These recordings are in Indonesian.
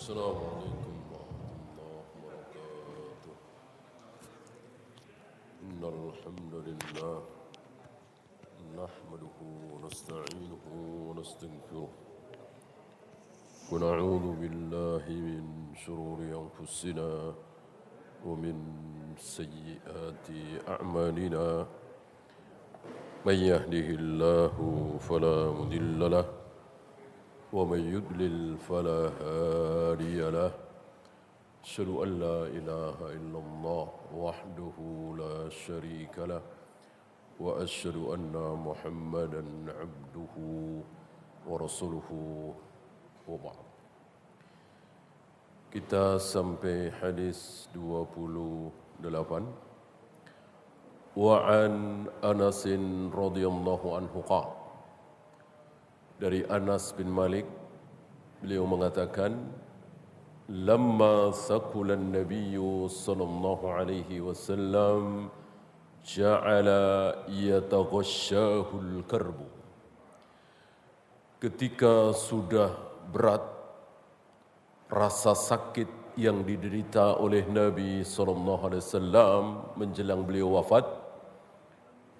السلام عليكم ورحمة الله وبركاته. إن الحمد لله نحمده ونستعينه ونستغفره ونعوذ بالله من شرور أنفسنا ومن سيئات أعمالنا. من يهده الله فلا مضل له ومن يضلل فلا هادي له. أشهد أن لا إله إلا الله وحده لا شريك له وأشهد أن محمدا عبده ورسوله وبعد. Kita sampai hadis 28. Wa an Anas radhiyallahu anhu qala, dari Anas bin Malik, beliau mengatakan, lamma sakulan nabiyyu sallallahu alaihi wasallam ja'ala yataghashshahul karbu. Ketika sudah berat rasa sakit yang diderita oleh Nabi sallallahu alaihi wasallam menjelang beliau wafat,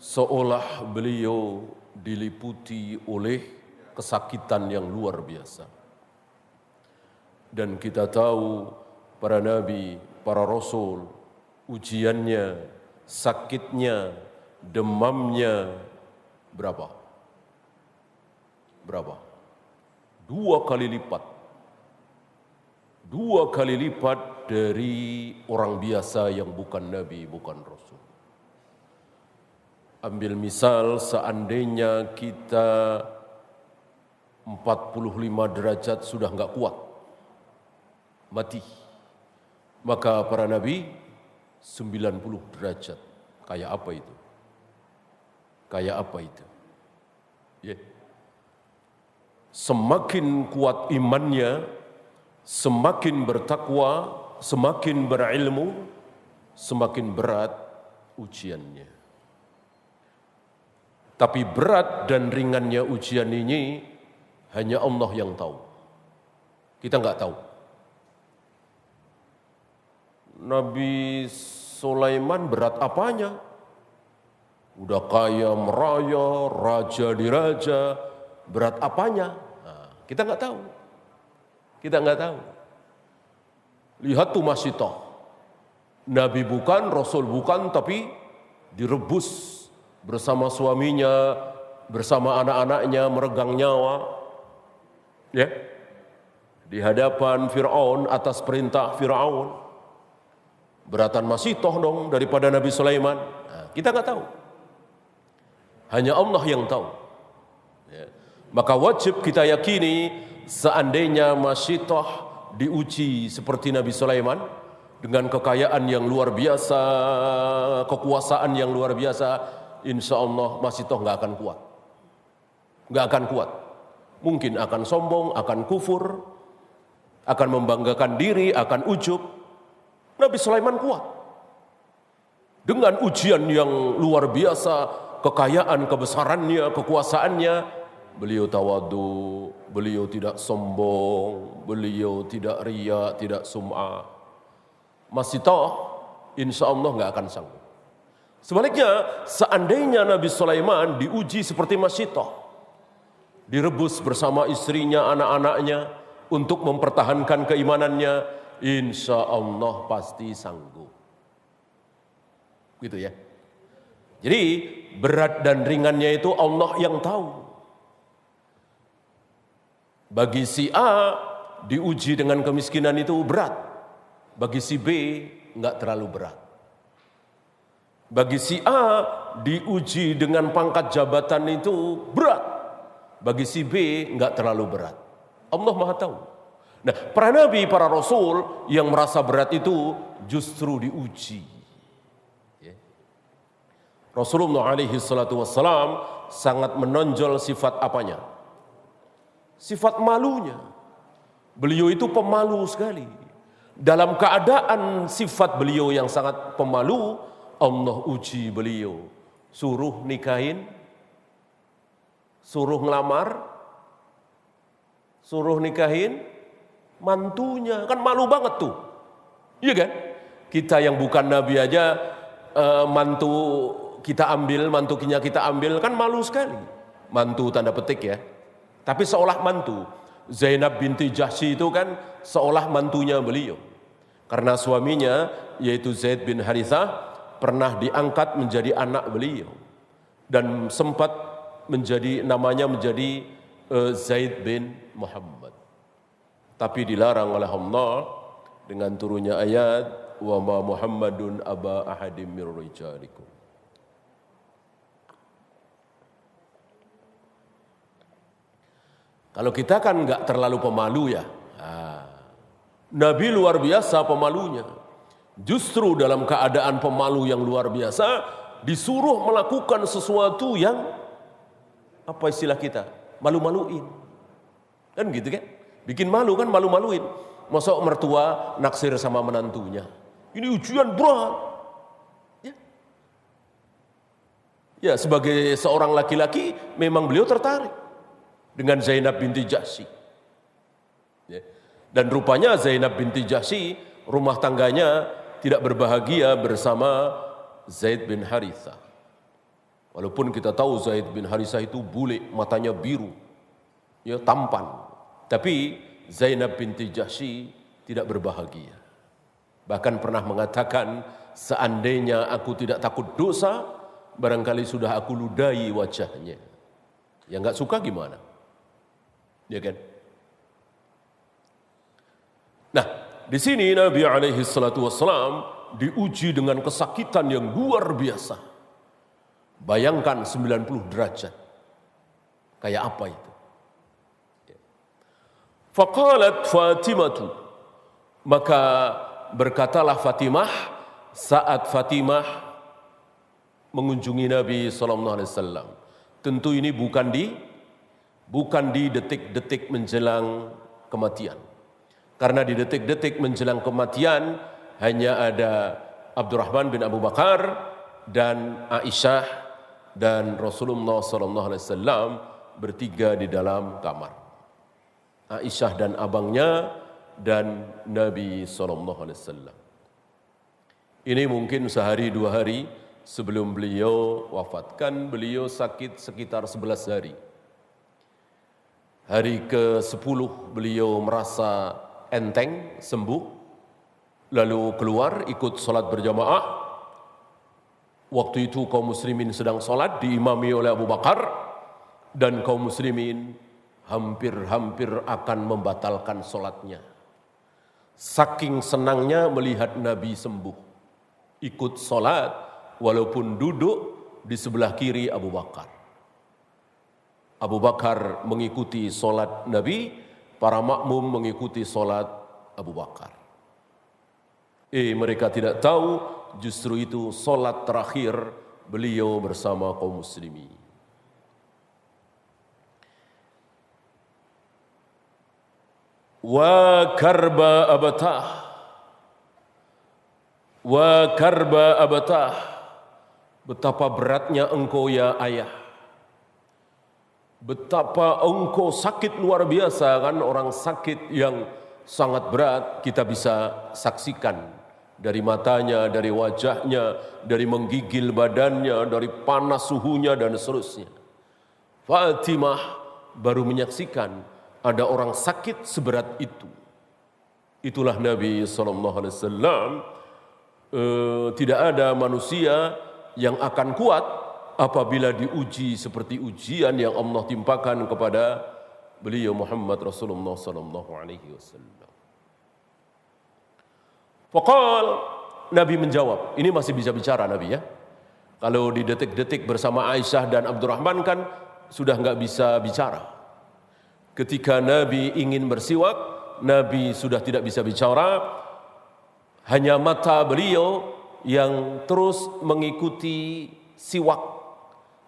seolah beliau diliputi oleh kesakitan yang luar biasa. Dan kita tahu para nabi, para rasul, ujiannya, sakitnya, demamnya berapa? Berapa? 2 kali lipat. 2 kali lipat dari orang biasa yang bukan nabi, bukan rasul. Ambil misal, seandainya kita 45 derajat sudah enggak kuat, mati. Maka para nabi 90 derajat. Kayak apa itu? Kayak apa itu? Ya. Semakin kuat imannya, semakin bertakwa, semakin berilmu, semakin berat ujiannya. Tapi berat dan ringannya ujian ini hanya Allah yang tahu. Kita enggak tahu. Nabi Sulaiman berat apanya? Udah kaya meraya, raja di raja, berat apanya? Nah, kita enggak tahu. Kita enggak tahu. Lihat tuh Masitah. Nabi bukan, Rasul bukan, tapi direbus bersama suaminya, bersama anak-anaknya, meregang nyawa. Ya, di hadapan Fir'aun atas perintah Fir'aun. Beratan Masitah dong daripada Nabi Sulaiman. Nah, kita nggak tahu. Hanya Allah yang tahu. Ya. Maka wajib kita yakini seandainya Masitah diuji seperti Nabi Sulaiman dengan kekayaan yang luar biasa, kekuasaan yang luar biasa, insya Allah Masitah nggak akan kuat. Nggak akan kuat. Mungkin akan sombong, akan kufur, akan membanggakan diri, akan ujub. Nabi Sulaiman kuat. Dengan ujian yang luar biasa, kekayaan, kebesarannya, kekuasaannya, beliau tawadu, beliau tidak sombong, beliau tidak riya, tidak sum'ah. Masitah, insya Allah nggak akan sanggup. Sebaliknya, seandainya Nabi Sulaiman diuji seperti Masitah, direbus bersama istrinya, anak-anaknya untuk mempertahankan keimanannya, insya Allah pasti sanggup. Gitu ya. Jadi berat dan ringannya itu Allah yang tahu. Bagi si A diuji dengan kemiskinan itu berat. Bagi si B enggak terlalu berat. Bagi si A diuji dengan pangkat jabatan itu berat. Bagi si B enggak terlalu berat. Allah Maha tahu. Nah, para nabi, para rasul yang merasa berat itu justru diuji. Ya. Rasulullah alaihi salatu wassalam sangat menonjol sifat apanya? Sifat malunya. Beliau itu pemalu sekali. Dalam keadaan sifat beliau yang sangat pemalu, Allah uji beliau. Suruh nikahin, suruh ngelamar, suruh nikahin, mantunya. Kan malu banget tuh. Iya kan? Kita yang bukan nabi aja mantu kita ambil, mantunya kita ambil, kan malu sekali. Mantu tanda petik ya. Tapi seolah mantu. Zainab binti Jahsy itu kan seolah mantunya beliau. Karena suaminya yaitu Zaid bin Harithah pernah diangkat menjadi anak beliau. Dan sempat namanya menjadi Zaid bin Muhammad. Tapi dilarang oleh Allah dengan turunnya ayat wa ma Muhammadun aba ahadim mir rijalikum. Kalau kita kan enggak terlalu pemalu ya. Nabi luar biasa pemalunya. Justru dalam keadaan pemalu yang luar biasa disuruh melakukan sesuatu yang apa istilah kita? Malu-maluin. Kan gitu kan? Bikin malu kan malu-maluin. Masa mertua naksir sama menantunya. Ini ujian berat. Ya, sebagai seorang laki-laki memang beliau tertarik dengan Zainab binti Jahsy. Dan rupanya Zainab binti Jahsy rumah tangganya tidak berbahagia bersama Zaid bin Harithah. Walaupun kita tahu Zaid bin Harithah itu bule, matanya biru, ya tampan. Tapi Zainab binti Jahsy tidak berbahagia. Bahkan pernah mengatakan, seandainya aku tidak takut dosa, barangkali sudah aku ludahi wajahnya. Ya enggak suka gimana? Ya kan? Nah, di sini Nabi alaihi salatu wassalam diuji dengan kesakitan yang luar biasa. Bayangkan 90 derajat. Kayak apa itu? Faqalat Fatimatu. Maka berkatalah Fatimah saat Fatimah mengunjungi Nabi sallallahu alaihi wasallam. Tentu ini bukan di detik-detik menjelang kematian. Karena di detik-detik menjelang kematian hanya ada Abdurrahman bin Abu Bakar dan Aisyah dan Rasulullah SAW bertiga di dalam kamar. Aisyah dan abangnya dan Nabi SAW. Ini mungkin sehari 2 hari sebelum beliau wafatkan, beliau sakit sekitar 11 hari. Hari ke-10 beliau merasa enteng, sembuh, lalu keluar ikut sholat berjamaah. Waktu itu kaum muslimin sedang sholat diimami oleh Abu Bakar, dan kaum muslimin hampir-hampir akan membatalkan sholatnya. Saking senangnya melihat Nabi sembuh, ikut sholat walaupun duduk di sebelah kiri Abu Bakar. Abu Bakar mengikuti sholat Nabi, para makmum mengikuti sholat Abu Bakar. Mereka tidak tahu justru itu sholat terakhir beliau bersama kaum muslimin. Wa karba abatah, betapa beratnya engkau ya ayah. Betapa engkau sakit luar biasa, kan orang sakit yang sangat berat kita bisa saksikan dari matanya, dari wajahnya, dari menggigil badannya, dari panas suhunya dan seterusnya. Fatimah baru menyaksikan ada orang sakit seberat itu. Itulah Nabi SAW. Tidak ada manusia yang akan kuat apabila diuji seperti ujian yang Allah timpakan kepada beliau Muhammad Rasulullah sallallahu alaihi wasallam. Faqal, Nabi menjawab. Ini masih bisa bicara Nabi ya. Kalau di detik-detik bersama Aisyah dan Abdurrahman kan sudah enggak bisa bicara. Ketika Nabi ingin bersiwak, Nabi sudah tidak bisa bicara. Hanya mata beliau yang terus mengikuti siwak,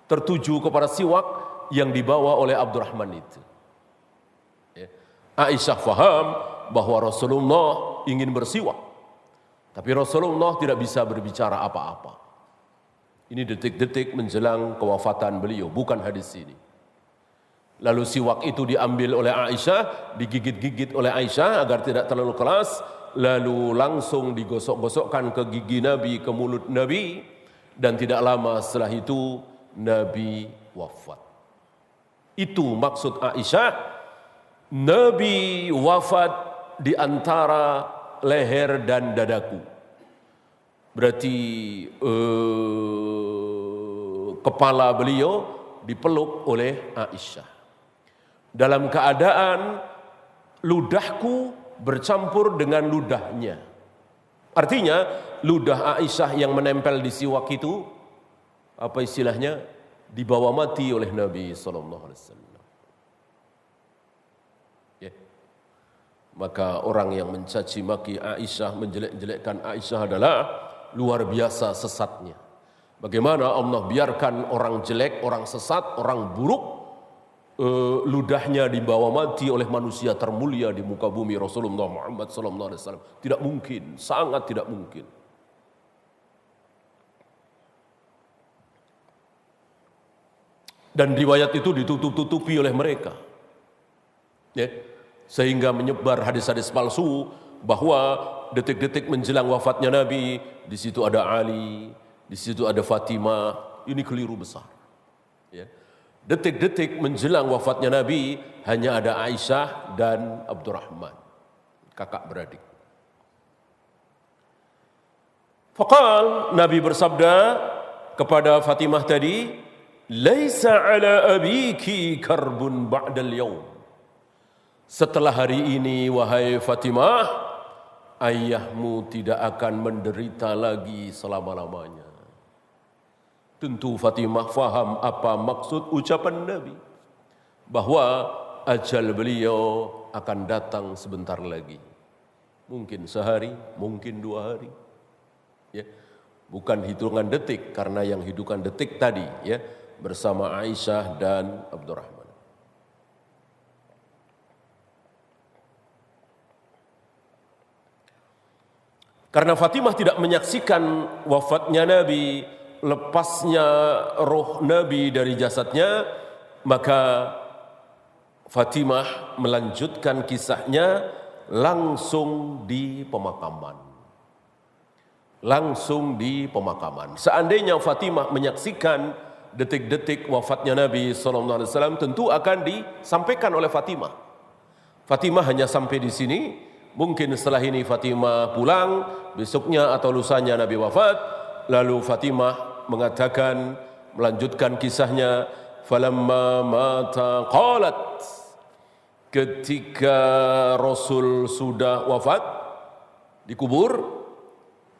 tertuju kepada siwak yang dibawa oleh Abdurrahman itu. Aisyah faham bahwa Rasulullah ingin bersiwak, tapi Rasulullah tidak bisa berbicara apa-apa. Ini detik-detik menjelang kewafatan beliau, bukan hadis ini. Lalu siwak itu diambil oleh Aisyah, digigit-gigit oleh Aisyah agar tidak terlalu keras, lalu langsung digosok-gosokkan ke gigi Nabi, ke mulut Nabi, dan tidak lama setelah itu Nabi wafat. Itu maksud Aisyah, Nabi wafat di antara leher dan dadaku. Berarti kepala beliau dipeluk oleh Aisyah. Dalam keadaan ludahku bercampur dengan ludahnya. Artinya ludah Aisyah yang menempel di siwak itu, apa istilahnya, dibawa mati oleh Nabi SAW. Ya. Maka orang yang mencaci maki Aisyah, menjelek-jelekkan Aisyah adalah luar biasa sesatnya. Bagaimana Allah biarkan orang jelek, orang sesat, orang buruk, ludahnya dibawa mati oleh manusia termulia di muka bumi, Rasulullah Muhammad SAW. Tidak mungkin, sangat tidak mungkin. Dan riwayat itu ditutup-tutupi oleh mereka, ya, sehingga menyebar hadis-hadis palsu bahwa detik-detik menjelang wafatnya Nabi, di situ ada Ali, di situ ada Fatimah. Ini keliru besar. Ya. Detik-detik menjelang wafatnya Nabi hanya ada Aisyah dan Abdurrahman, kakak beradik. Faqal, Nabi bersabda kepada Fatimah tadi, "Laisa ala abiki karbun ba'dal yaum." Setelah hari ini wahai Fatimah, ayahmu tidak akan menderita lagi selama-lamanya. Tentu Fatimah faham apa maksud ucapan Nabi, bahwa ajal beliau akan datang sebentar lagi. Mungkin sehari, mungkin 2 hari. Ya. Bukan hitungan detik, karena yang hitungan detik tadi, ya, bersama Aisyah dan Abdurrahman. Karena Fatimah tidak menyaksikan wafatnya Nabi, lepasnya roh Nabi dari jasadnya, maka Fatimah melanjutkan kisahnya langsung di pemakaman. Langsung di pemakaman. Seandainya Fatimah menyaksikan detik-detik wafatnya Nabi SAW, tentu akan disampaikan oleh Fatimah. Fatimah hanya sampai di sini. Mungkin setelah ini Fatimah pulang, besoknya atau lusanya Nabi wafat. Lalu Fatimah mengatakan, melanjutkan kisahnya, falamma mata qalat, ketika Rasul sudah wafat, dikubur,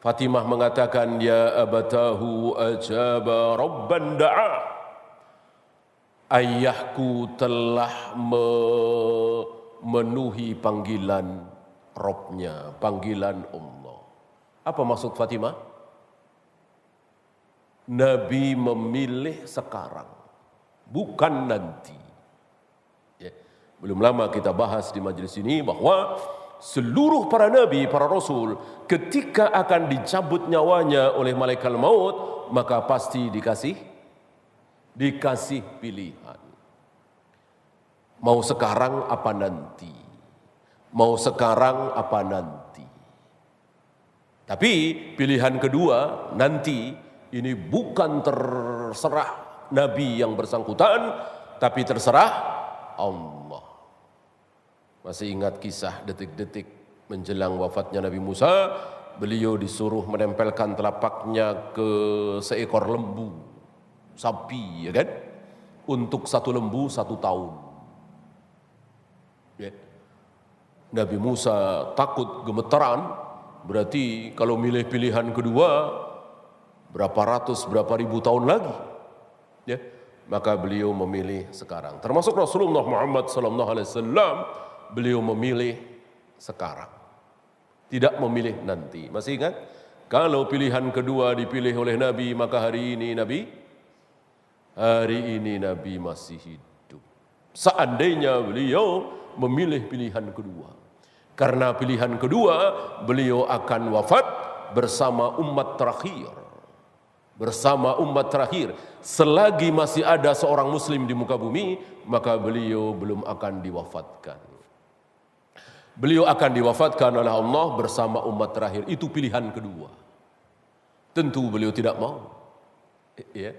Fatimah mengatakan, ya abatahu ajaba rabban da'a, ayahku telah memenuhi panggilan Robnya, panggilan Allah. Apa maksud Fatimah? Nabi memilih sekarang, bukan nanti. Ya. Belum lama kita bahas di majelis ini bahwa seluruh para nabi, para rasul, ketika akan dicabut nyawanya oleh malaikat maut, maka pasti dikasih pilihan. Mau sekarang apa nanti? Mau sekarang apa nanti? Tapi pilihan kedua, nanti, ini bukan terserah Nabi yang bersangkutan, tapi terserah Allah. Masih ingat kisah detik-detik menjelang wafatnya Nabi Musa? Beliau disuruh menempelkan telapaknya ke seekor lembu, sapi, ya kan? Untuk 1 lembu 1 tahun. Ya. Nabi Musa takut, gemeteran. Berarti kalau milih pilihan kedua, berapa ratus, berapa ribu tahun lagi, ya, maka beliau memilih sekarang. Termasuk Rasulullah Muhammad SAW, beliau memilih sekarang, tidak memilih nanti. Masih ingat? Kalau pilihan kedua dipilih oleh Nabi, maka hari ini Nabi masih hidup. Seandainya beliau memilih pilihan kedua, karena pilihan kedua beliau akan wafat bersama umat terakhir. bersama umat terakhir. Selagi masih ada seorang muslim di muka bumi, maka beliau belum akan diwafatkan. Beliau akan diwafatkan oleh Allah bersama umat terakhir. Itu pilihan kedua. Tentu beliau tidak mau. Ya.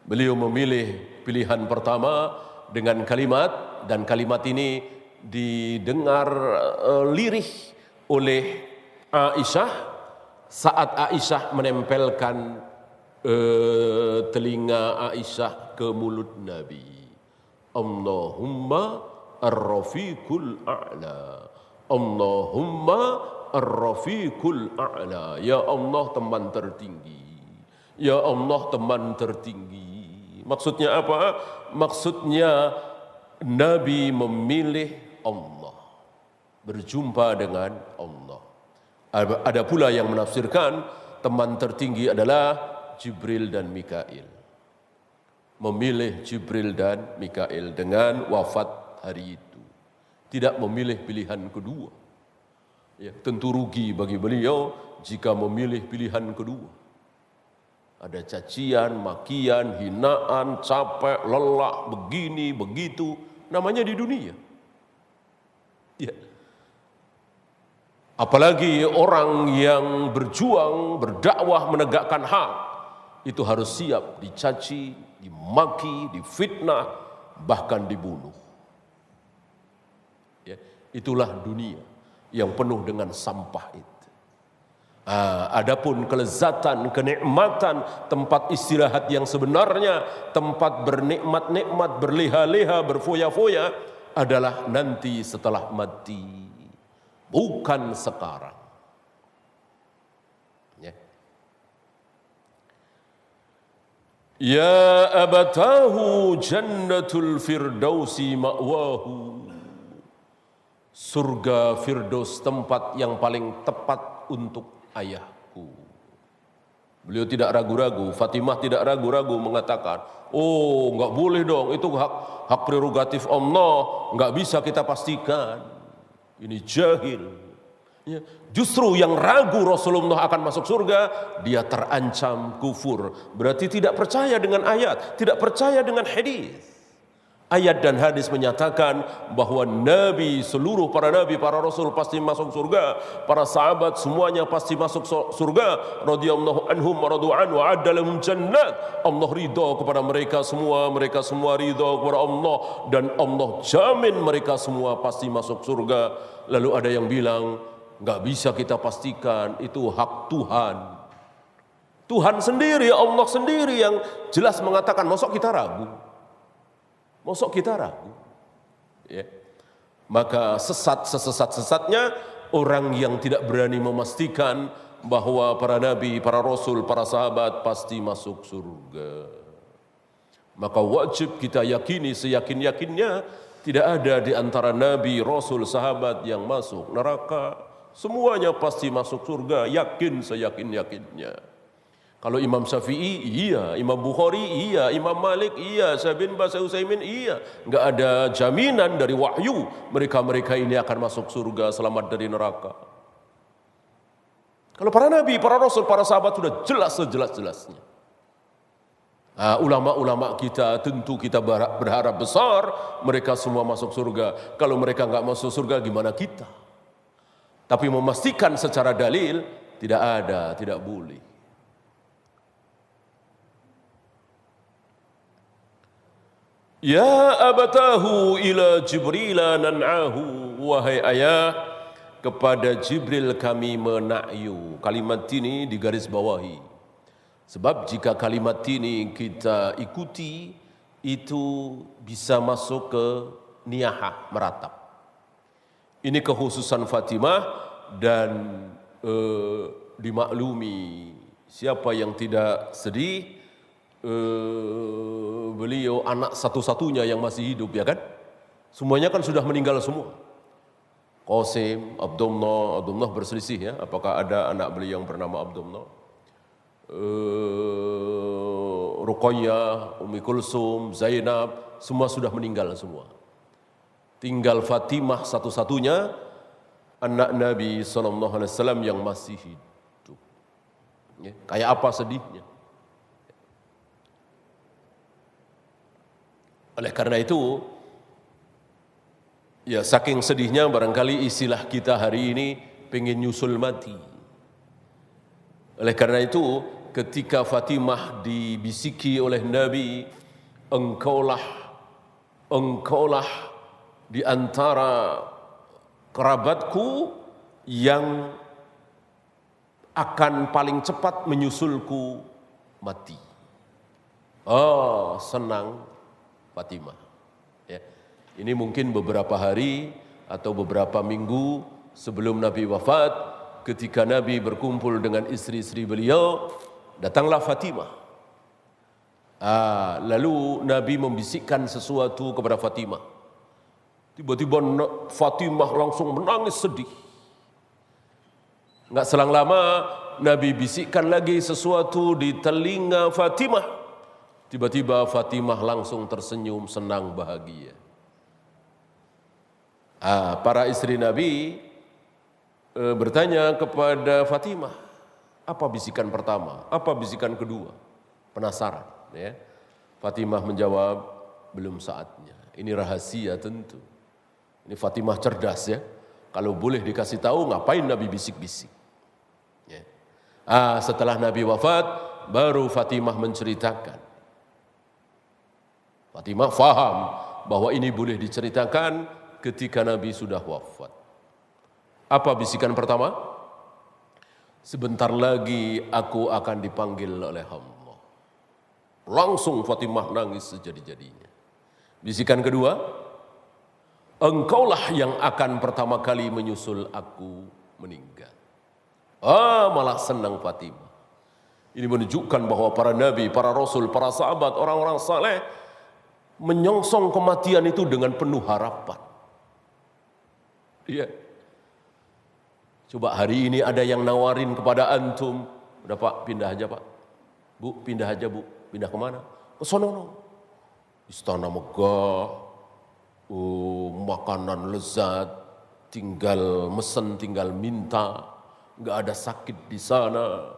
Beliau memilih pilihan pertama dengan kalimat, dan kalimat ini didengar lirih oleh Aisyah saat Aisyah menempelkan telinga Aisyah ke mulut Nabi. Allahumma ar-rafiqul a'la. Allahumma ar-rafiqul a'la. Ya Allah, teman tertinggi. Ya Allah, teman tertinggi. Maksudnya apa? Maksudnya Nabi memilih Allah, berjumpa dengan Allah. Ada pula yang menafsirkan teman tertinggi adalah Jibril dan Mikail. Memilih Jibril dan Mikail dengan wafat hari itu. Tidak memilih pilihan kedua. Ya, tentu rugi bagi beliau jika memilih pilihan kedua. Ada cacian, makian, hinaan, capek, lelah, begini, begitu. Namanya di dunia. Ya. Apalagi orang yang berjuang, berdakwah, menegakkan hak, itu harus siap dicaci, dimaki, difitnah, bahkan dibunuh. Ya. Itulah dunia yang penuh dengan sampah itu. Adapun kelezatan, kenikmatan, tempat istirahat yang sebenarnya, tempat bernikmat-nikmat, berleha-leha, berfoya-foya adalah nanti setelah mati, bukan sekarang. Ya, ya abatahu jannatul firdausi ma'wahu. Surga Firdaus tempat yang paling tepat untuk ayahku. Beliau tidak ragu-ragu, Fatimah tidak ragu-ragu mengatakan, oh enggak boleh dong, itu hak prerogatif Allah, enggak bisa kita pastikan. Ini jahil. Ya, justru yang ragu Rasulullah akan masuk surga, dia terancam kufur. Berarti tidak percaya dengan ayat, tidak percaya dengan hadis. Ayat dan hadis menyatakan bahwa Nabi, seluruh para Nabi, para Rasul pasti masuk surga. Para sahabat semuanya pasti masuk surga. Radhiyallahu anhum wa radu'an wa adda lahum jannat. Allah ridha kepada mereka semua ridha kepada Allah. Dan Allah jamin mereka semua pasti masuk surga. Lalu ada yang bilang, enggak bisa kita pastikan, itu hak Tuhan. Tuhan sendiri, Allah sendiri yang jelas mengatakan, masa kita ragu? Mosok kita ragu? Ya. Maka sesat-sesat-sesatnya orang yang tidak berani memastikan bahwa para nabi, para rasul, para sahabat pasti masuk surga. Maka wajib kita yakini seyakin-yakinnya tidak ada di antara nabi, rasul, sahabat yang masuk neraka. Semuanya pasti masuk surga, yakin seyakin-yakinnya. Kalau Imam Syafi'i, iya. Imam Bukhari, iya. Imam Malik, iya. Syekh bin Baz, Utsaimin, iya. Enggak ada jaminan dari wahyu mereka-mereka ini akan masuk surga, selamat dari neraka. Kalau para nabi, para rasul, para sahabat sudah jelas sejelas-jelasnya. Ulama-ulama kita tentu kita berharap besar mereka semua masuk surga. Kalau mereka enggak masuk surga, gimana kita? Tapi memastikan secara dalil tidak ada, tidak boleh. Ya abatahu ila Jibril nan'ahu. Wahai ayah, kepada Jibril kami menakyu. Kalimat ini digarisbawahi. Sebab jika kalimat ini kita ikuti, itu bisa masuk ke niyahah, meratap. Ini kekhususan Fatimah dan dimaklumi siapa yang tidak sedih. Beliau anak satu-satunya yang masih hidup, ya kan? Semuanya kan sudah meninggal semua. Qasim, Abdullah berselisih ya, apakah ada anak beliau yang bernama Abdullah? Ruqayyah, Ummi Kulsum, Zainab, semua sudah meninggal semua. Tinggal Fatimah satu-satunya anak Nabi SAW yang masih hidup. Ya, kayak apa sedihnya? Oleh karena itu, ya saking sedihnya barangkali istilah kita hari ini pengen nyusul mati. Oleh karena itu, ketika Fatimah dibisiki oleh Nabi, engkaulah di antara kerabatku yang akan paling cepat menyusulku mati. Oh, senang Fatimah. Ya. Ini mungkin beberapa hari atau beberapa minggu sebelum Nabi wafat, ketika Nabi berkumpul dengan istri-istri beliau, datanglah Fatimah. Lalu Nabi membisikkan sesuatu kepada Fatimah. Tiba-tiba Fatimah langsung menangis sedih. Enggak selang lama Nabi bisikkan lagi sesuatu di telinga Fatimah. Tiba-tiba Fatimah langsung tersenyum senang bahagia. Para istri Nabi bertanya kepada Fatimah, apa bisikan pertama, apa bisikan kedua? Penasaran, ya. Fatimah menjawab, belum saatnya. Ini rahasia tentu. Ini Fatimah cerdas, ya. Kalau boleh dikasih tahu, ngapain Nabi bisik-bisik? Ya. Setelah Nabi wafat, baru Fatimah menceritakan. Fatimah faham bahwa ini boleh diceritakan ketika Nabi sudah wafat. Apa bisikan pertama? Sebentar lagi aku akan dipanggil oleh Allah. Langsung Fatimah nangis sejadi-jadinya. Bisikan kedua, engkaulah yang akan pertama kali menyusul aku meninggal. Malah senang Fatimah. Ini menunjukkan bahwa para nabi, para rasul, para sahabat, orang-orang saleh menyongsong kematian itu dengan penuh harapan. Iya. Coba hari ini ada yang nawarin kepada antum, udah Pak pindah aja Pak, Bu pindah aja Bu, pindah kemana? Ke sono, istana megah, makanan lezat, tinggal mesen, tinggal minta, nggak ada sakit di sana,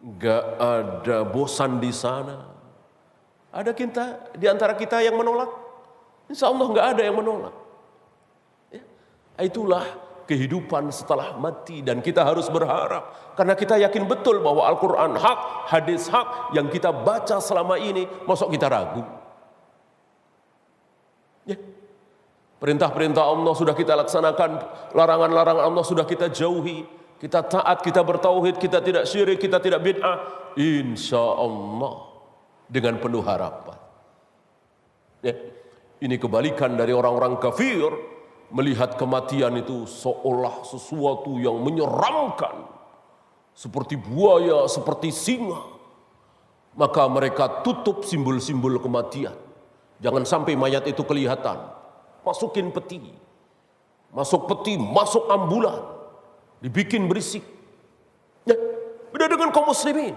nggak ada bosan di sana. Ada kita di antara kita yang menolak? Insya Allah nggak ada yang menolak. Ya, itulah kehidupan setelah mati dan kita harus berharap karena kita yakin betul bahwa Al-Quran hak, hadis hak yang kita baca selama ini, masuk kita ragu? Ya. Perintah-perintah Allah sudah kita laksanakan, larangan-larangan Allah sudah kita jauhi, kita taat, kita bertauhid, kita tidak syirik, kita tidak bid'ah, insya Allah dengan penuh harapan. Ya. Ini kebalikan dari orang-orang kafir, melihat kematian itu seolah sesuatu yang menyeramkan, seperti buaya, seperti singa. Maka mereka tutup simbol-simbol kematian. Jangan sampai mayat itu kelihatan. Masukin peti, masuk ambulan, dibikin berisik. Ya, beda dengan kaum muslimin.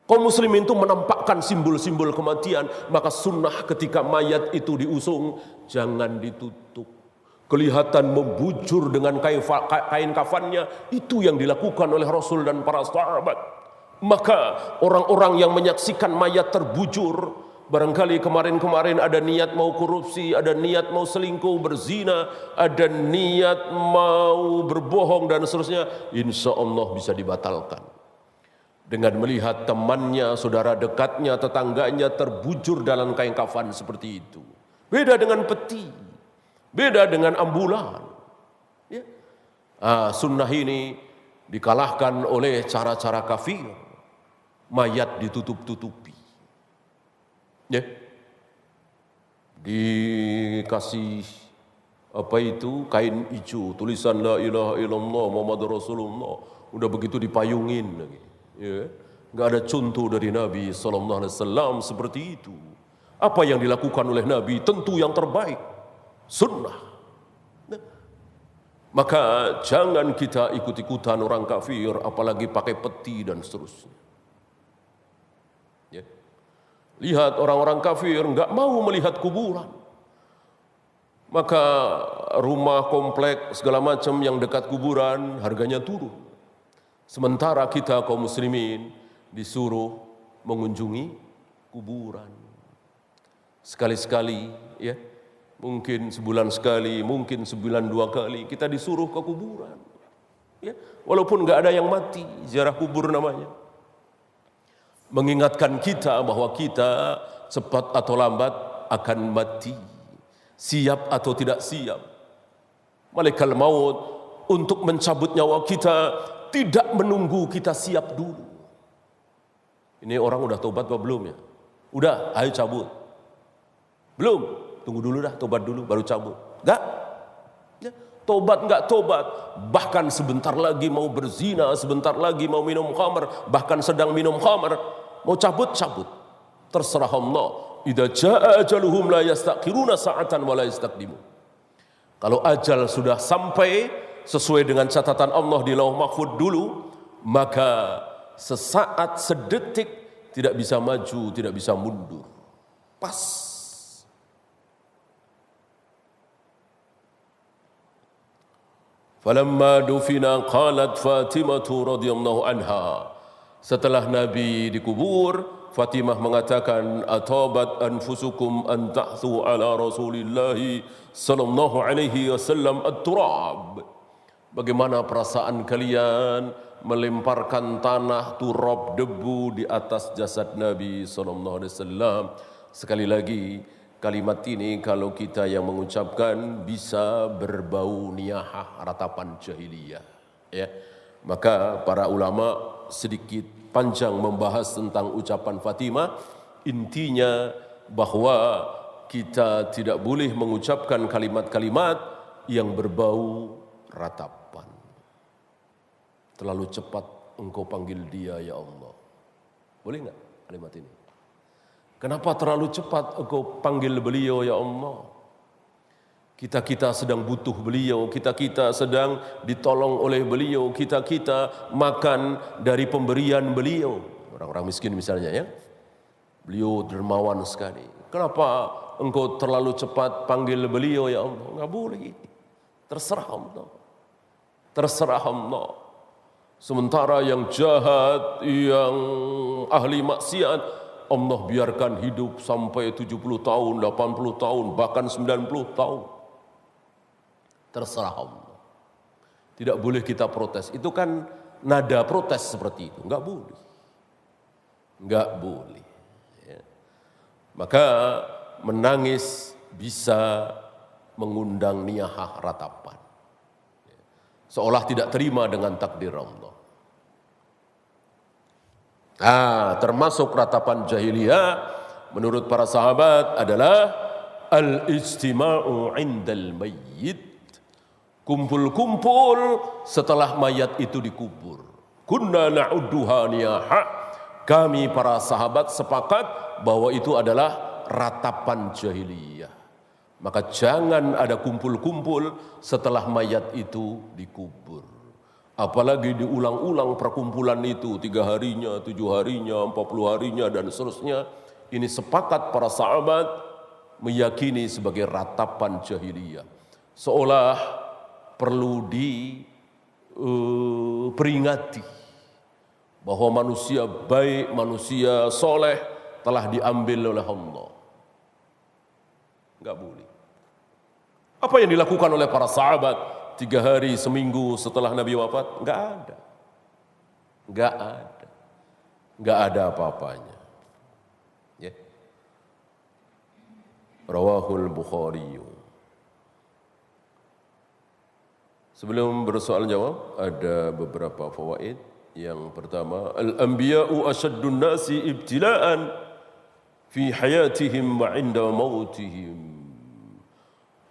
Kaum muslimin itu menampakkan simbol-simbol kematian, maka sunnah ketika mayat itu diusung, jangan ditutup. Kelihatan membujur dengan kain kafannya, itu yang dilakukan oleh Rasul dan para sahabat. Maka orang-orang yang menyaksikan mayat terbujur, barangkali kemarin-kemarin ada niat mau korupsi, ada niat mau selingkuh, berzina, ada niat mau berbohong dan seterusnya, insya Allah bisa dibatalkan. Dengan melihat temannya, saudara dekatnya, tetangganya terbujur dalam kain kafan seperti itu. Beda dengan peti, beda dengan ambulan. Ya. Sunnah ini dikalahkan oleh cara-cara kafir. Mayat ditutup-tutupi. Ya. Dikasih kain hijau, tulisan la ilaha illallah Muhammadur Rasulullah. Udah begitu dipayungin lagi. Ya, nggak ada contoh dari Nabi SAW seperti itu. Apa yang dilakukan oleh Nabi tentu yang terbaik, sunnah. Nah, maka jangan kita ikut-ikutan orang kafir, apalagi pakai peti dan seterusnya. Ya. Lihat orang-orang kafir nggak mau melihat kuburan, maka rumah, komplek, segala macam yang dekat kuburan harganya turun. Sementara kita kaum muslimin disuruh mengunjungi kuburan. Sekali-sekali, ya, mungkin sebulan sekali, mungkin sebulan 2 kali kita disuruh ke kuburan. Ya, walaupun nggak ada yang mati, ziarah kubur namanya. Mengingatkan kita bahwa kita cepat atau lambat akan mati, siap atau tidak siap. Malaikat maut untuk mencabut nyawa kita tidak menunggu kita siap dulu. Ini orang udah tobat apa belum ya? Udah, ayo cabut. Belum, tunggu dulu dah, tobat dulu baru cabut. Enggak, ya, tobat enggak tobat, bahkan sebentar lagi mau berzina, sebentar lagi mau minum khamr, bahkan sedang minum khamr, mau cabut, terserah Allah. Idza jaa ajaluhum la yastaqiruna sa'atan wa la yastaqdimun. Kalau ajal sudah sampai sesuai dengan catatan Allah di Lauh Mahfuz dulu, maka sesaat, sedetik tidak bisa maju, tidak bisa mundur. Pas. Falamma dufina qalat Fatimah radhiyallahu anha. Setelah Nabi dikubur, Fatimah mengatakan, atabat anfusukum an ta'thu ala Rasulillah sallallahu alaihi wasallam at-turab. Bagaimana perasaan kalian melemparkan tanah, turab, debu di atas jasad Nabi sallallahu alaihi wasallam? Sekali lagi, kalimat ini kalau kita yang mengucapkan bisa berbau niyahah, ratapan jahiliyah, ya. Maka para ulama sedikit panjang membahas tentang ucapan Fatimah. Intinya bahwa kita tidak boleh mengucapkan kalimat-kalimat yang berbau ratapan. Terlalu cepat engkau panggil dia ya Allah. Boleh enggak kalimat ini? Kenapa terlalu cepat engkau panggil beliau ya Allah? Kita sedang butuh beliau, kita sedang ditolong oleh beliau, kita makan dari pemberian beliau. Orang-orang miskin misalnya, ya. Beliau dermawan sekali. Kenapa engkau terlalu cepat panggil beliau ya Allah? Enggak boleh. Terserah Allah. Terserah Allah. Sementara yang jahat, yang ahli maksiat, Allah biarkan hidup sampai 70 tahun, 80 tahun, bahkan 90 tahun. Terserah Allah. Tidak boleh kita protes. Itu kan nada protes seperti itu. Enggak boleh. Enggak boleh. Ya. Maka menangis bisa mengundang niyahah ratapan. Seolah tidak terima dengan takdir Allah. Termasuk ratapan jahiliyah menurut para sahabat adalah al-istima'u 'indal mayyit. Kumpul-kumpul setelah mayat itu dikubur. Kunna na'udduha niyaha. Kami para sahabat sepakat bahwa itu adalah ratapan jahiliyah. Maka jangan ada kumpul-kumpul setelah mayat itu dikubur. Apalagi diulang-ulang perkumpulan itu 3 harinya, 7 harinya, 40 harinya dan seterusnya. Ini sepakat para sahabat meyakini sebagai ratapan jahiliyah. Seolah perlu diperingati bahwa manusia baik, manusia soleh telah diambil oleh Allah. Enggak boleh. Apa yang dilakukan oleh para sahabat 3 hari, seminggu setelah Nabi wafat? Enggak ada. Enggak ada. Enggak ada apa-apanya. Ya. Rawahul Bukhari. Sebelum bersoal jawab, ada beberapa fawaid. Yang pertama, al-anbiya'u asyaddun nasi ibtila'an fi hayatihim wa 'inda mautihim.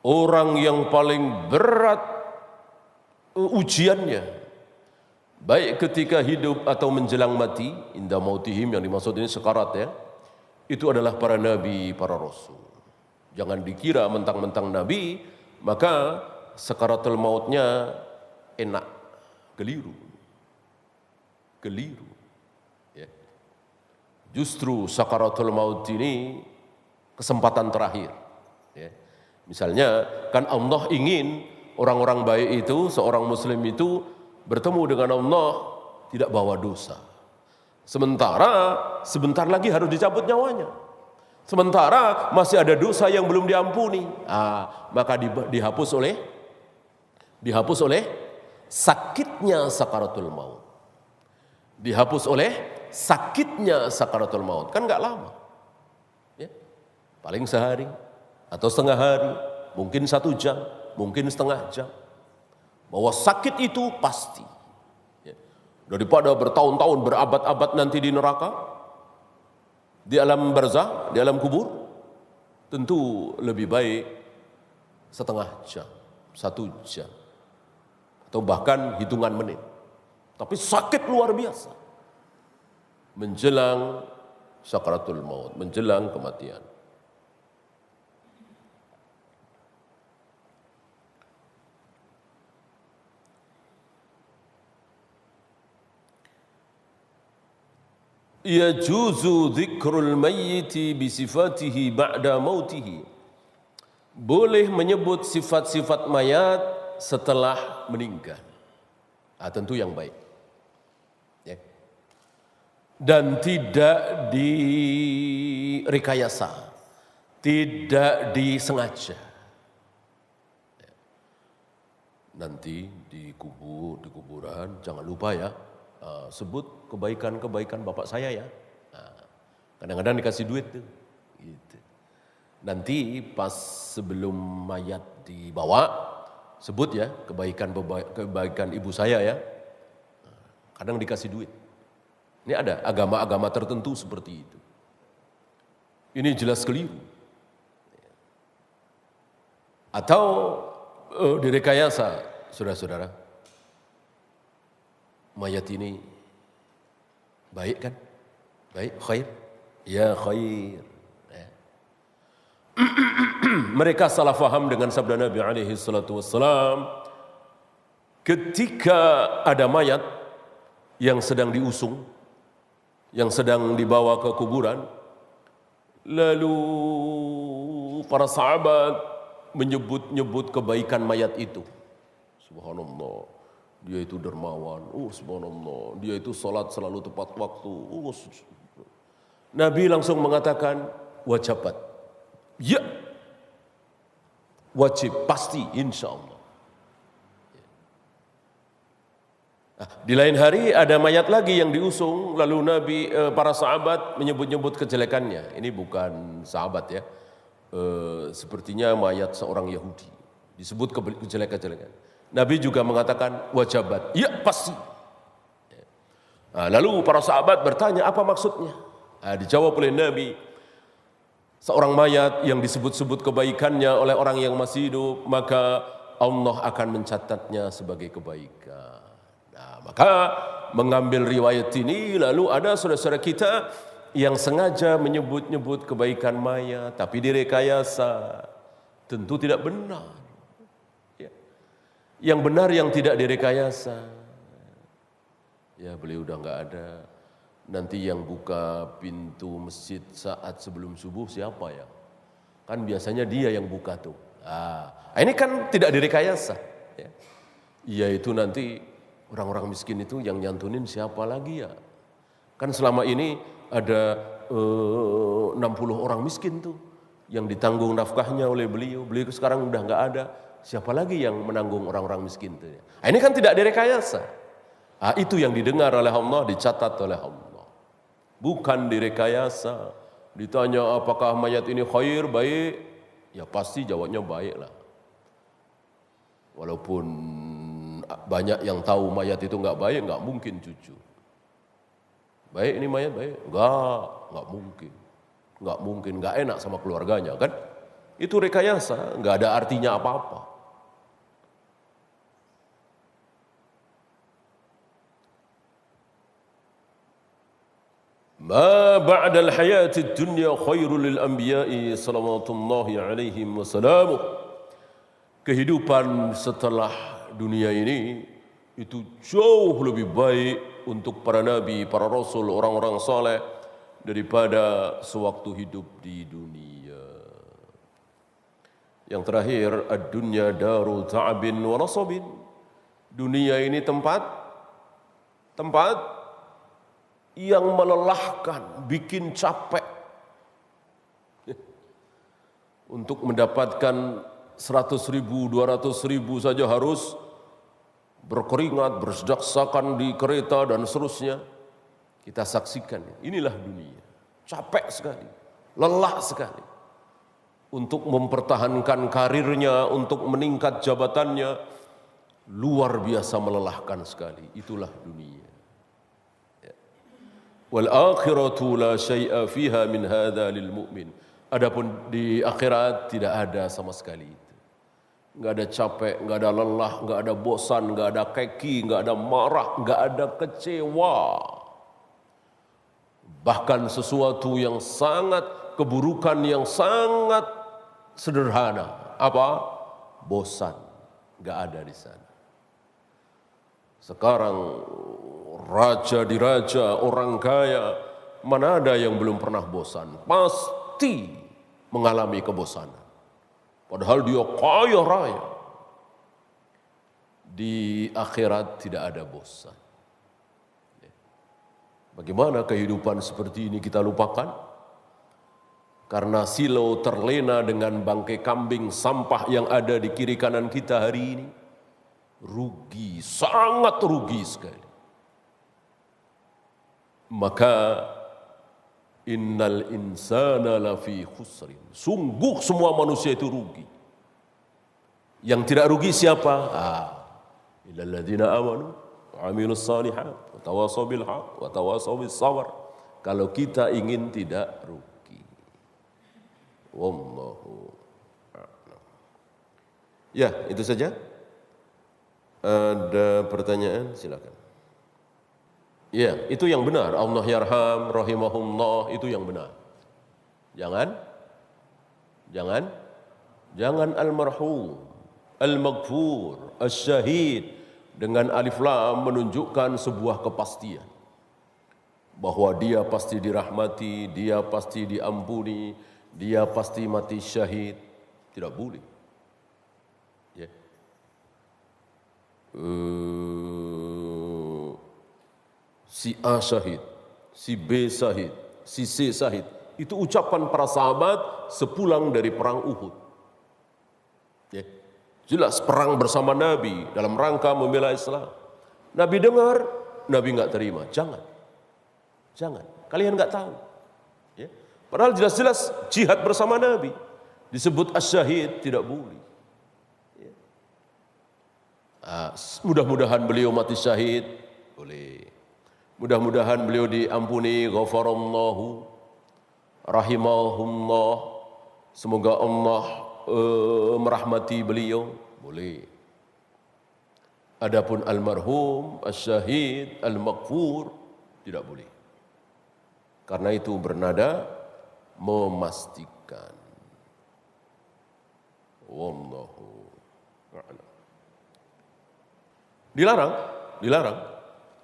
Orang yang paling berat ujiannya, baik ketika hidup atau menjelang mati, inda mautihim yang dimaksud ini sekarat, ya. Itu adalah para nabi, para rasul. Jangan dikira mentang-mentang nabi, maka sekaratul mautnya enak, keliru. Ya. Justru sakaratul maut ini kesempatan terakhir. Ya. Misalnya, kan Allah ingin orang-orang baik itu, seorang muslim itu bertemu dengan Allah tidak bawa dosa. Sementara sebentar lagi harus dicabut nyawanya. Sementara masih ada dosa yang belum diampuni. Maka dihapus oleh sakitnya sakaratul maut. Dihapus oleh sakitnya sakaratul maut. Kan nggak lama. Ya. Paling sehari atau setengah hari, mungkin 1 jam, mungkin setengah jam. Bahwa sakit itu pasti. Ya. Daripada bertahun-tahun, berabad-abad nanti di neraka, di alam barzah, di alam kubur, tentu lebih baik setengah jam, 1 jam, atau bahkan hitungan menit. Tapi sakit luar biasa. Menjelang sakaratul maut, menjelang kematian. Yajuzu dzikrul mayyiti bisifatihi ba'da mautihi. Boleh menyebut sifat-sifat mayat setelah meninggal. Tentu yang baik. Ya. Dan tidak direkayasa, tidak disengaja. Ya. Nanti di kuburan jangan lupa ya, sebut kebaikan-kebaikan bapak saya ya. Kadang-kadang dikasih duit tuh. Gitu. Nanti pas sebelum mayat dibawa, sebut ya kebaikan ibu saya ya. Kadang dikasih duit. Ini ada agama-agama tertentu seperti itu. Ini jelas keliru. Atau direkayasa, saudara-saudara. Mayat ini baik kan? Baik, khair. Ya khair. Ya. Mereka salah faham dengan sabda Nabi alaihi salatu wassalam. Ketika ada mayat yang sedang diusung, yang sedang dibawa ke kuburan, lalu para sahabat menyebut-nyebut kebaikan mayat itu. Subhanallah, dia itu dermawan. Subhanallah, dia itu salat selalu tepat waktu. Nabi langsung mengatakan, wajabat. Ya, wajib, pasti, insya Allah. Di lain hari ada mayat lagi yang diusung, lalu Nabi, para sahabat menyebut-nyebut kejelekannya. Ini bukan sahabat ya, sepertinya mayat seorang Yahudi. Disebut kejelekan-kejelekan. Nabi juga mengatakan wajabat, ya pasti. Lalu para sahabat bertanya apa maksudnya? Dijawab oleh Nabi, seorang mayat yang disebut-sebut kebaikannya oleh orang yang masih hidup, maka Allah akan mencatatnya sebagai kebaikan. Maka mengambil riwayat ini, lalu ada saudara-saudara kita yang sengaja menyebut-nyebut kebaikan mayat, tapi direkayasa. Tentu tidak benar. Yang benar yang tidak direkayasa. Ya beliau udah nggak ada. Nanti yang buka pintu masjid saat sebelum subuh siapa ya? Kan biasanya dia yang buka tuh. Ini kan tidak direkayasa. Ya itu nanti orang-orang miskin itu yang nyantunin siapa lagi ya? Kan selama ini ada 60 orang miskin tuh yang ditanggung nafkahnya oleh beliau. Beliau sekarang udah nggak ada. Siapa lagi yang menanggung orang-orang miskin itu? Ini kan tidak direkayasa. Itu yang didengar oleh Allah, dicatat oleh Allah. Bukan direkayasa. Ditanya apakah mayat ini khair, baik? Ya pasti jawabnya baik lah. Walaupun banyak yang tahu mayat itu enggak baik, enggak mungkin jujur. Baik ini mayat baik? Enggak mungkin. Enggak mungkin, enggak enak sama keluarganya kan? Itu rekayasa, enggak ada artinya apa-apa. Ma ba'dal hayatid dunya khairul lil anbiya'i salawatullahi alaihim wassalamu. Kehidupan setelah dunia ini itu jauh lebih baik untuk para nabi, para rasul, orang-orang saleh daripada sewaktu hidup di dunia. Yang terakhir, ad-dunya daru ta'abin wa nasabin. Dunia ini tempat yang melelahkan, bikin capek. untuk mendapatkan 100.000, 200.000 saja harus berkeringat, bersedak-sedakan di kereta dan seterusnya. Kita saksikan, inilah dunia. Capek sekali, lelah sekali. Untuk mempertahankan karirnya, untuk meningkat jabatannya, luar biasa melelahkan sekali. Itulah dunia. Wal akhiratu la syai'a fiha min hadza lil mu'min. Adapun di akhirat tidak ada sama sekali itu. Enggak ada capek, enggak ada lelah, enggak ada bosan, enggak ada keki, enggak ada marah, enggak ada kecewa. Bahkan sesuatu yang sangat, keburukan yang sangat sederhana. Apa? Bosan. Enggak ada di sana. Sekarang raja diraja, orang kaya, mana ada yang belum pernah bosan? Pasti mengalami kebosanan. Padahal dia kaya raya. Di akhirat tidak ada bosan. Bagaimana kehidupan seperti ini kita lupakan? Karena silau terlena dengan bangkai kambing sampah yang ada di kiri kanan kita hari ini. Rugi, sangat rugi sekali. Maka innal insana lafi khusrin. Sungguh semua manusia itu rugi. Yang tidak rugi siapa? Illal ladzina amanu wa amilus shalihat wa tawasaw bil haqq wa tawasaw bis sabr. Kalau kita ingin tidak rugi. Wallahu a'lam. Ya, itu saja. Ada pertanyaan? Silakan. Ya, itu yang benar. Allah yarham, rahimahullah, itu yang benar. Jangan almarhum, al-maghfur, asy-syahid dengan alif lam menunjukkan sebuah kepastian bahwa dia pasti dirahmati, dia pasti diampuni, dia pasti mati syahid. Tidak boleh. Ya. Si A syahid, si B syahid, si C syahid. Itu ucapan para sahabat sepulang dari perang Uhud. Ya. Jelas perang bersama Nabi dalam rangka membela Islam. Nabi dengar, Nabi enggak terima. Jangan. Kalian enggak tahu. Ya. Padahal jelas-jelas jihad bersama Nabi. Disebut as-syahid, tidak boleh. Ya. Mudah-mudahan beliau mati syahid, boleh. Mudah-mudahan beliau diampuni, ghafarallahu, rahimahullah. Semoga Allah merahmati beliau, boleh. Adapun almarhum, asy-syahid, al-maghfur, tidak boleh. Karena itu bernada memastikan. Wallahu a'lam. Dilarang.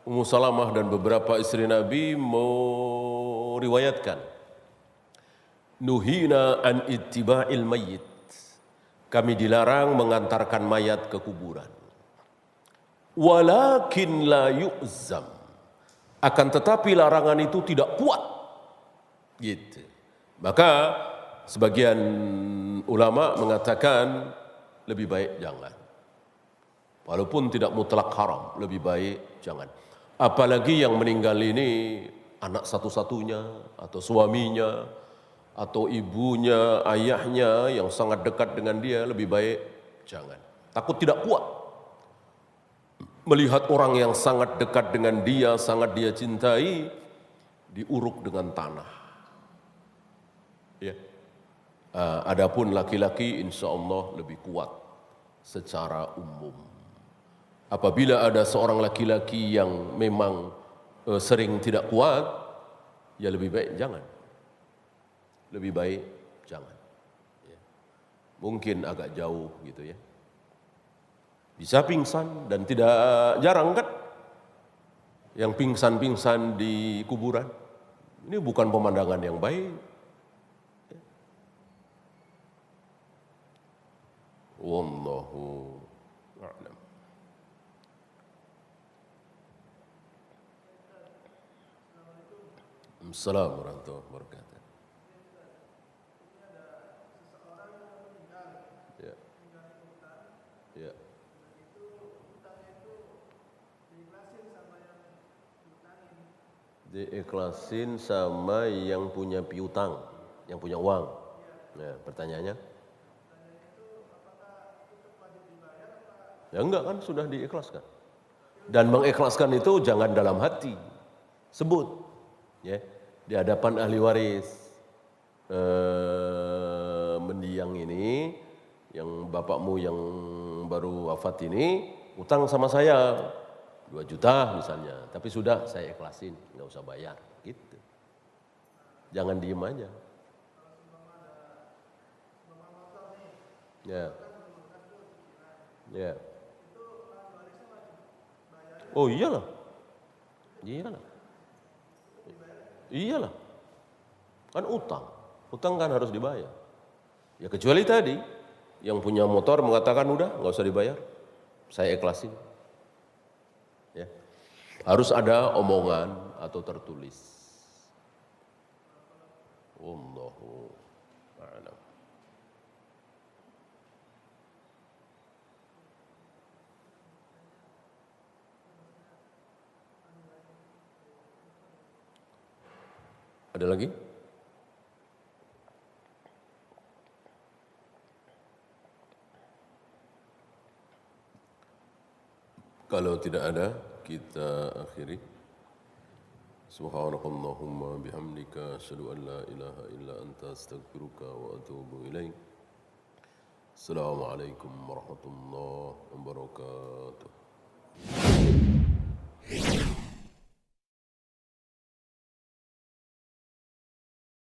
Ummu Salamah dan beberapa istri Nabi meriwayatkan, nuhina an ittiba'il mayyit. Kami dilarang mengantarkan mayat ke kuburan. Walakin la yu'zam. Akan tetapi larangan itu tidak kuat. Gitu. Maka sebagian ulama mengatakan lebih baik jangan. Walaupun tidak mutlak haram, lebih baik jangan. Apalagi yang meninggal ini anak satu-satunya atau suaminya atau ibunya, ayahnya yang sangat dekat dengan dia, lebih baik jangan. Takut tidak kuat melihat orang yang sangat dekat dengan dia, sangat dia cintai, diuruk dengan tanah. Ya. Adapun laki-laki insya Allah lebih kuat secara umum. Apabila ada seorang laki-laki yang memang sering tidak kuat, ya lebih baik jangan. Lebih baik jangan. Ya. Mungkin agak jauh gitu ya. Bisa pingsan dan tidak jarang kan yang pingsan-pingsan di kuburan. Ini bukan pemandangan yang baik. Ya. Wallahu a'lam. Assalamualaikum warahmatullahi wabarakatuh. Ya. Diikhlasin sama yang punya piutang, yang punya uang. Nah, pertanyaannya? Ya enggak kan sudah diikhlaskan. Dan mengikhlaskan itu jangan dalam hati. Sebut ya di hadapan ahli waris. Mendiang ini yang bapakmu yang baru wafat ini utang sama saya 2 juta misalnya, tapi sudah saya ikhlasin, nggak usah bayar, gitu. Jangan diem aja. Ya, ya. Oh iyalah, iyalah, iyalah. Kan utang kan harus dibayar. Ya kecuali tadi yang punya motor mengatakan udah nggak usah dibayar, saya ikhlasin. Ya, harus ada omongan atau tertulis. Wallahu a'lam. Ada lagi? Kalau tidak ada, kita akhiri. Subhanakallahumma bihamdika asyhadu an la ilaha illa anta astaghfiruka wa atubu ilaik. Assalamualaikum warahmatullahi wabarakatuh.